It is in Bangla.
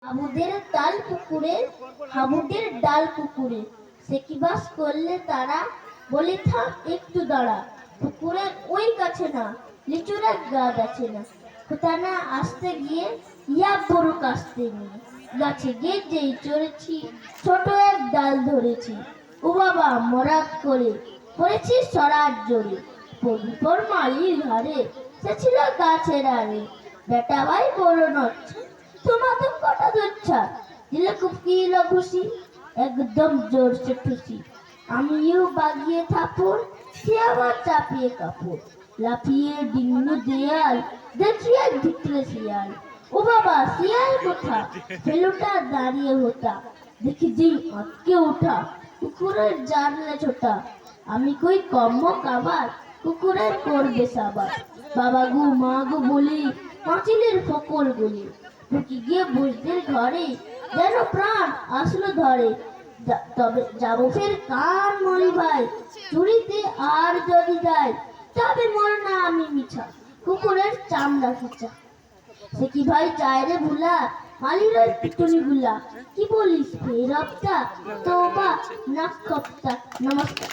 হাবুদের তাল পুকুরে, হাবুদের ডাল পুকুরে, সে কি বাস করলে তারা, বলে থাক একটু দাঁড়া, পুকুরের ওই কাছে না, লিচুর এক গাছ আছে না, কোথানা আসতে গিয়ে ইয়া বড় কাস্তে নিয়ে গাছে গিয়ে যেই চড়েছি, ছোট এক ডাল ধরেছি, ও বাবা মরাক করে পড়েছি সরার জোরে, পর মালির ঘাড়ে, সে ছিল গাছের আড়ে, বেটা ভাই বড় নচ্ছে, তোমাদের কটা ধরছা, দিলে কুপিল খুশি, একদম জোরসে খুশি, আমিও বাগিয়ে থাপড়, সে আবার চাপিয়ে কাপড়, লাফিয়ে ডিঙ্গু দেয়াল, দেখি এক ভিতরে শিয়াল, ও বাবা শিয়াল কোথা, ফেলুটা দাঁড়িয়ে হতা, দেখি যেই আটকে ওঠা, কুকুরের জানলে ছোটা, আমি কই কম্ম কাবার, কুকুরের করবে সাবার, বাবা গো মা গো বলি, পাঁচিলের ফকল বলি, ঢুকি গিয়ে বুঝদের ঘরে, যেন প্রাণ আসলো ধরে, তবে যাবো ফের কার মরি ভাই, চুরিতে আর যদি যায়, তবে মর না আমি মিছা, কুকুরের চামড়া খিচা, সে কি ভাই চায় রে ভুলা, মালির ওই পিটুনি গুলা, কি বলিস ফের আপটা, তোবা নাক কপ্তা। নমস্কার।